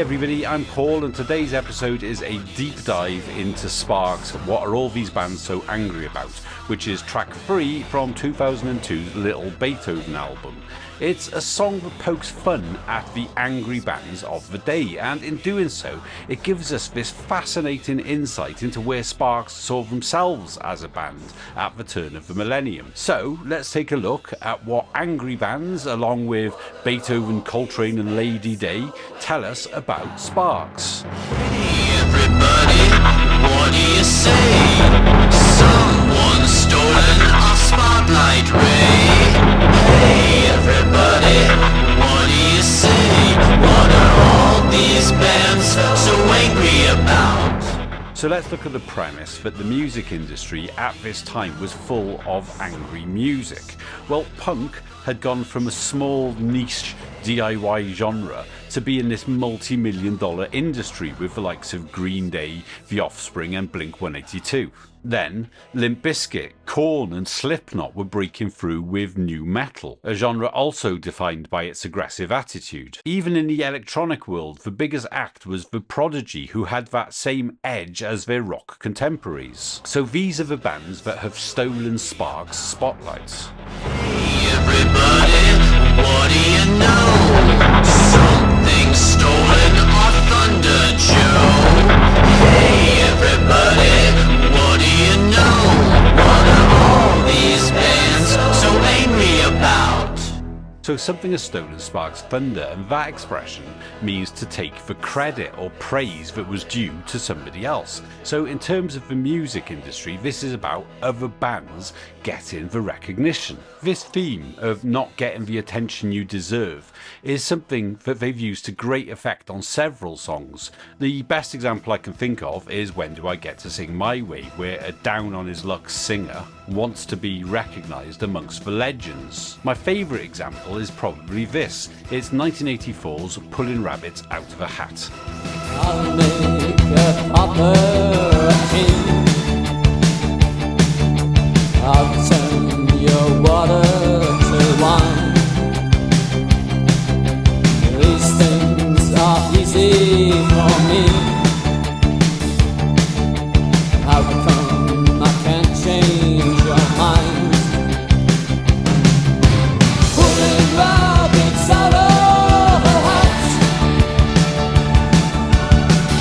everybody, I'm Paul and today's episode is a deep dive into Sparks, What Are All These Bands So Angry About, which is track 3 from 2002's Little Beethoven album. It's a song that pokes fun at the angry bands of the day, and in doing so, it gives us this fascinating insight into where Sparks saw themselves as a band at the turn of the millennium. So let's take a look at what angry bands, along with Beethoven, Coltrane and Lady Day, tell us about Sparks. Hey everybody, what do you say? Someone's stolen our spotlight ray. Hey everybody, what do you say? What are all these bands so angry about? So let's look at the premise that the music industry at this time was full of angry music. Well, punk had gone from a small niche DIY genre to be in this multi-million-dollar industry with the likes of Green Day, The Offspring and Blink-182. Then, Limp Bizkit, Korn and Slipknot were breaking through with nu metal, a genre also defined by its aggressive attitude. Even in the electronic world, the biggest act was The Prodigy, who had that same edge as their rock contemporaries. So these are the bands that have stolen Sparks' spotlights. Hey everybody, what do you know? Something's stolen our thunder, Joe. Hey everybody, what do you know? What are all these bands so angry about? So something has stolen Sparks' thunder, and that expression means to take the credit or praise that was due to somebody else. So in terms of the music industry, this is about other bands getting the recognition. This theme of not getting the attention you deserve is something that they've used to great effect on several songs. The best example I can think of is When Do I Get to Sing My Way, where a down on his luck singer wants to be recognised amongst the legends. My favourite example is probably this. It's 1984's Pulling Rabbits Out of a Hat. I'll make a pauper a king. I'll turn your water to wine. These things are easy for me. How come I can't change your mind? Pulling rabbits out of a hat.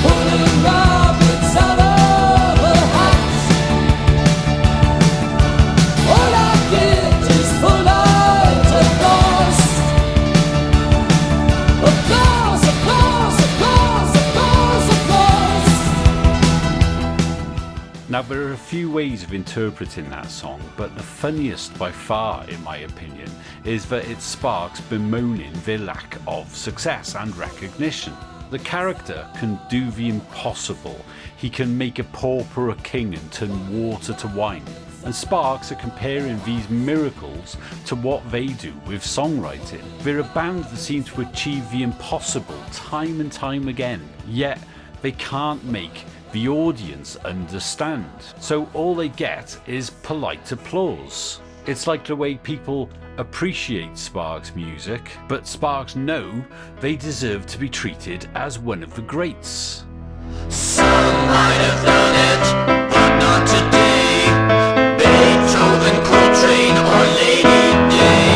Pulling rabbits out of a hat. All I get is polite applause. Applause, applause, applause, applause, applause. Now there are a few ways of interpreting that song, but the funniest by far, in my opinion, is that it's Sparks bemoaning their lack of success and recognition. The character can do the impossible. He can make a pauper a king and turn water to wine. And Sparks are comparing these miracles to what they do with songwriting. They're a band that seem to achieve the impossible time and time again, yet they can't make the audience understand. So all they get is polite applause. It's like the way people appreciate Sparks' music, but Sparks know they deserve to be treated as one of the greats. Some might have done it, but not today. Beethoven, Coltrane or Lady Day.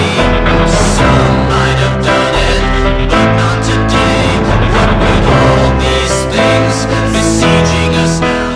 Some might have done it, but not today. What with all these things besieging us now?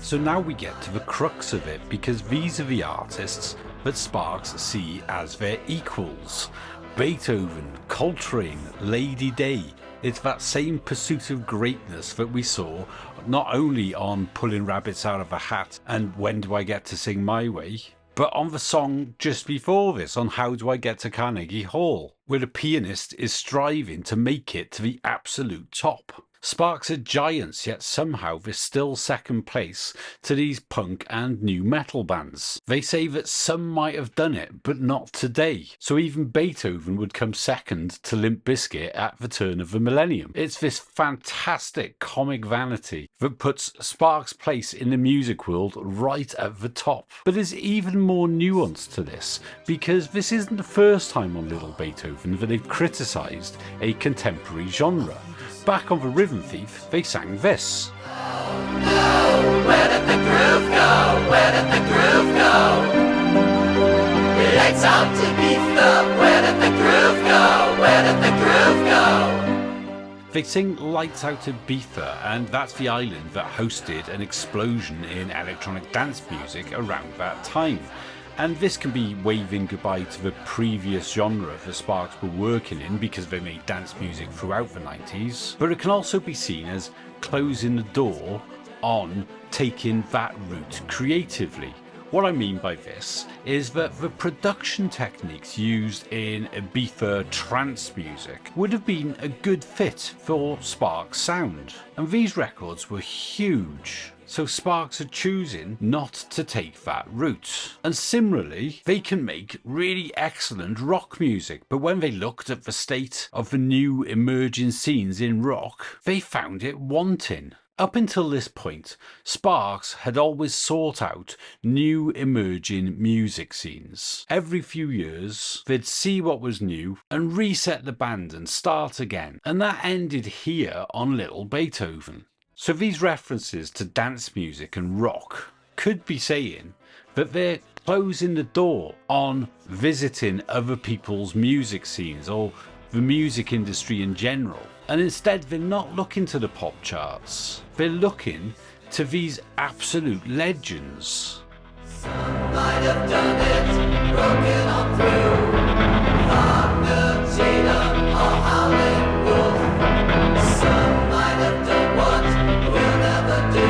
So now we get to the crux of it, because these are the artists that Sparks see as their equals. Beethoven, Coltrane, Lady Day. It's that same pursuit of greatness that we saw not only on Pulling Rabbits Out of a Hat and When Do I Get to Sing My Way, but on the song just before this, on How Do I Get to Carnegie Hall, where the pianist is striving to make it to the absolute top. Sparks are giants, yet somehow they're still second place to these punk and nu metal bands. They say that some might have done it, but not today. So even Beethoven would come second to Limp Bizkit at the turn of the millennium. It's this fantastic comic vanity that puts Sparks' place in the music world right at the top. But there's even more nuance to this, because this isn't the first time on Little Beethoven that they've criticised a contemporary genre. Back on the Rhythm Thief, they sang this. Where did the groove go? Where did the groove go? Lights out to Ibiza. Where did the groove go? Where did the groove go? They sing Lights Out to Ibiza, and that's the island that hosted an explosion in electronic dance music around that time. And this can be waving goodbye to the previous genre the Sparks were working in because they made dance music throughout the 90s, but it can also be seen as closing the door on taking that route creatively. What I mean by this is that the production techniques used in Ibiza trance music would have been a good fit for Sparks' sound, and these records were huge. So Sparks are choosing not to take that route. And similarly, they can make really excellent rock music, but when they looked at the state of the new emerging scenes in rock, they found it wanting. Up until this point, Sparks had always sought out new emerging music scenes. Every few years, they'd see what was new and reset the band and start again. And that ended here on Little Beethoven. So these references to dance music and rock could be saying that they're closing the door on visiting other people's music scenes or the music industry in general. And instead they're not looking to the pop charts, they're looking to these absolute legends. Some might have done it, broken on through. Wagner, Tatum, or Howlin' Wolf. Some might have done what we'll never do.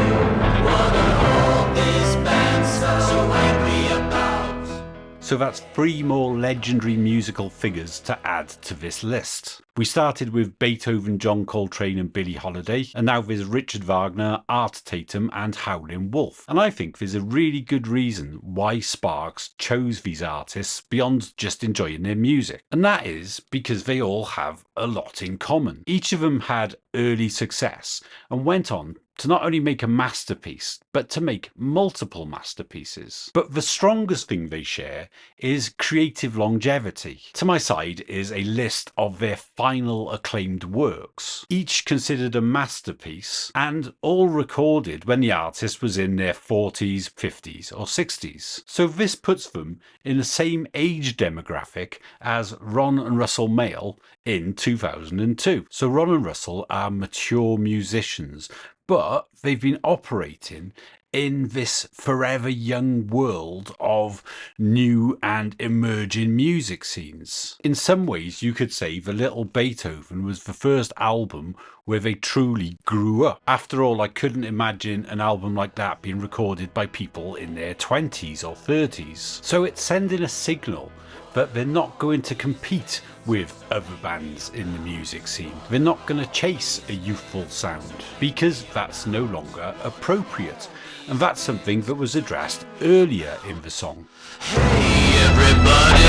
What are all these bands so angry about? So that's 3 more legendary musical figures to add to this list. We started with Beethoven, John Coltrane and Billie Holiday, and now there's Richard Wagner, Art Tatum and Howlin' Wolf. And I think there's a really good reason why Sparks chose these artists beyond just enjoying their music. And that is because they all have a lot in common. Each of them had early success and went on to not only make a masterpiece, but to make multiple masterpieces. But the strongest thing they share is creative longevity. To my side is a list of their final acclaimed works, each considered a masterpiece and all recorded when the artist was in their 40s, 50s or 60s. So this puts them in the same age demographic as Ron and Russell Mael in 2002. So Ron and Russell are mature musicians, but they've been operating in this forever young world of new and emerging music scenes. In some ways, you could say The Little Beethoven was the first album where they truly grew up. After all, I couldn't imagine an album like that being recorded by people in their 20s or 30s. So it's sending a signal that they're not going to compete with other bands in the music scene. They're not going to chase a youthful sound because that's no longer appropriate. And that's something that was addressed earlier in the song. Hey everybody,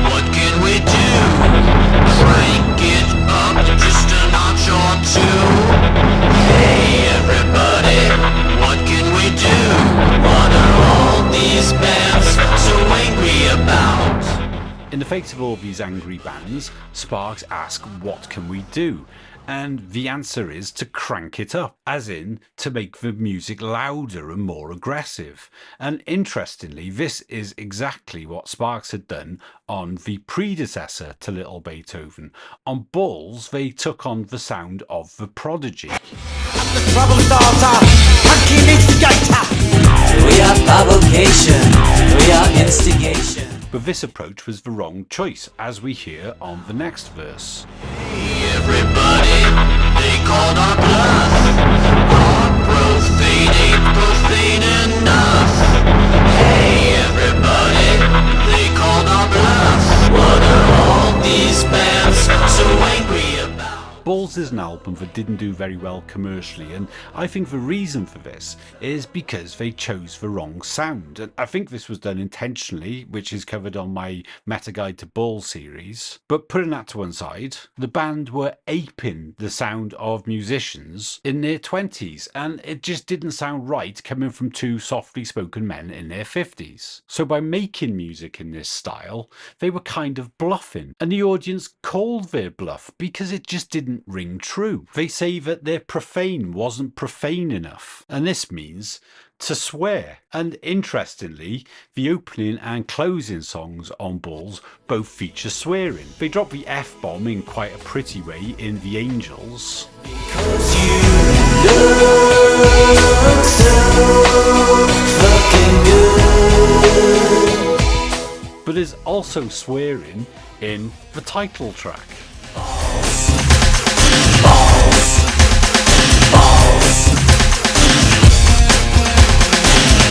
what can we do? Crank it up just a notch or two. Hey everybody, what can we do? What are all these bands so angry about? In the face of all these angry bands, Sparks ask, what can we do? And the answer is to crank it up, as in to make the music louder and more aggressive. And interestingly, this is exactly what Sparks had done on the predecessor to Little Beethoven. On Balls, they took on the sound of the Prodigy. The trouble starter, hunky instigator. We are provocation, we are instigation. But this approach was the wrong choice, as we hear on the next verse. Hey everybody, they called our bluff. Our profane ain't profane enough. Hey everybody, they called our bluff. What are all these bands so angry about? Balls is an album that didn't do very well commercially, and I think the reason for this is because they chose the wrong sound. And I think this was done intentionally, which is covered on my Meta Guide to Balls series. But putting that to one side, the band were aping the sound of musicians in their 20s, and it just didn't sound right coming from 2 softly spoken men in their 50s. So by making music in this style, they were kind of bluffing, and the audience called their bluff because it just didn't ring ring true. They say that their profane wasn't profane enough, and this means to swear. And interestingly, the opening and closing songs on Balls both feature swearing. They drop the F-bomb in quite a pretty way in The Angels. Because you look so fucking good. But there's also swearing in the title track.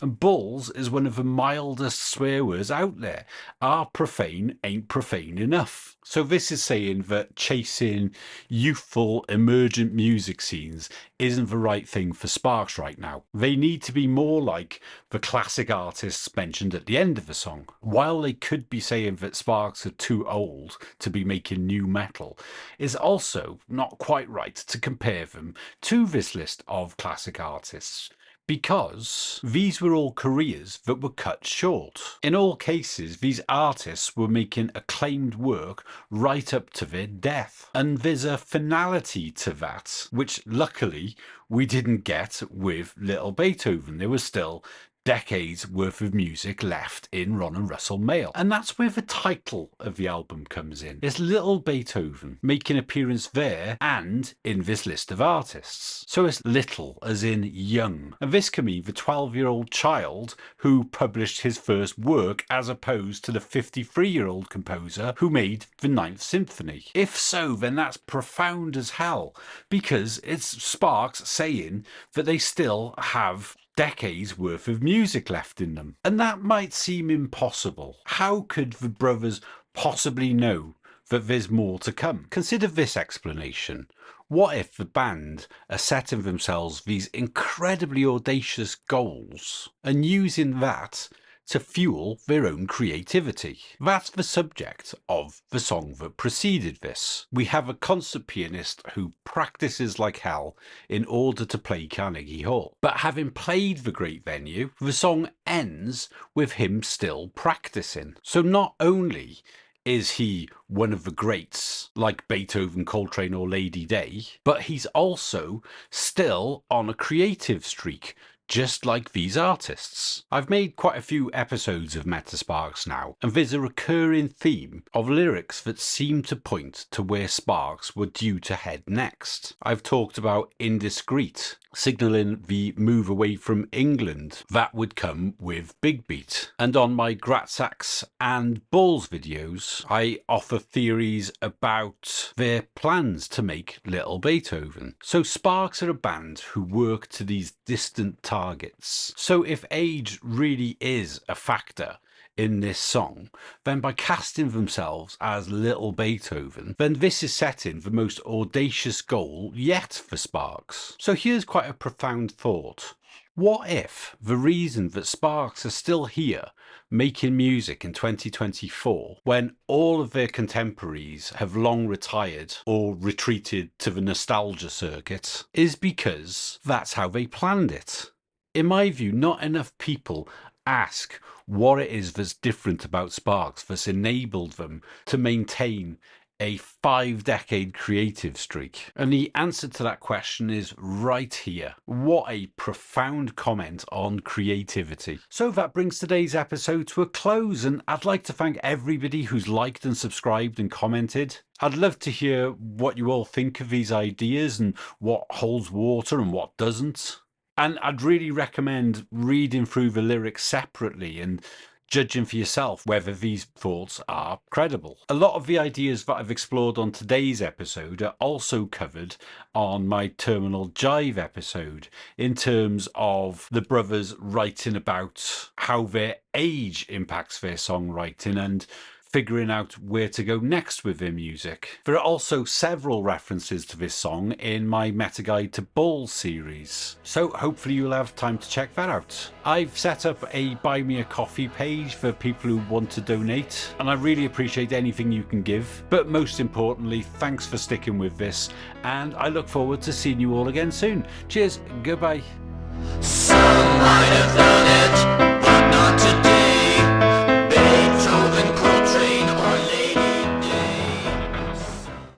And Balls is one of the mildest swear words out there. Our profane ain't profane enough. So this is saying that chasing youthful emergent music scenes isn't the right thing for Sparks right now. They need to be more like the classic artists mentioned at the end of the song. While they could be saying that Sparks are too old to be making new metal, it's also not quite right to compare them to this list of classic artists, because these were all careers that were cut short. In all cases, these artists were making acclaimed work right up to their death. And there's a finality to that, which luckily we didn't get with Little Beethoven. There was still decades worth of music left in Ron and Russell Mael. And that's where the title of the album comes in. It's Little Beethoven making appearance there and in this list of artists. So it's little as in young. And this can mean the 12-year-old child who published his first work as opposed to the 53-year-old composer who made the Ninth Symphony. If so, then that's profound as hell, because it's Sparks saying that they still have decades worth of music left in them. And that might seem impossible. How could the brothers possibly know that there's more to come? Consider this explanation. What if the band are setting themselves these incredibly audacious goals and using that to fuel their own creativity? That's the subject of the song that preceded this. We have a concert pianist who practices like hell in order to play Carnegie Hall. But having played the great venue, the song ends with him still practicing. So not only is he one of the greats like Beethoven, Coltrane or Lady Day, but he's also still on a creative streak, just like these artists. I've made quite a few episodes of Metasparks now, and there's a recurring theme of lyrics that seem to point to where Sparks were due to head next. I've talked about Indiscreet, signalling the move away from England that would come with Big Beat. And on my Gratsax and Balls videos, I offer theories about their plans to make Little Beethoven. So Sparks are a band who work to these distant targets. So if age really is a factor in this song, then by casting themselves as Little Beethoven, then this is setting the most audacious goal yet for Sparks. So here's quite a profound thought. What if the reason that Sparks are still here making music in 2024 when all of their contemporaries have long retired or retreated to the nostalgia circuit is because that's how they planned it? In my view, not enough people ask what it is that's different about Sparks that's enabled them to maintain a 5-decade creative streak. And the answer to that question is right here. What a profound comment on creativity. So that brings today's episode to a close, and I'd like to thank everybody who's liked and subscribed and commented. I'd love to hear what you all think of these ideas and what holds water and what doesn't. And I'd really recommend reading through the lyrics separately and judging for yourself whether these thoughts are credible. A lot of the ideas that I've explored on today's episode are also covered on my Terminal Jive episode, in terms of the brothers writing about how their age impacts their songwriting and figuring out where to go next with their music. There are also several references to this song in my Meta Guide to Balls series, so hopefully you'll have time to check that out. I've set up a Buy Me a Coffee page for people who want to donate, and I really appreciate anything you can give. But most importantly, thanks for sticking with this, and I look forward to seeing you all again soon. Cheers, goodbye. Some might have done it.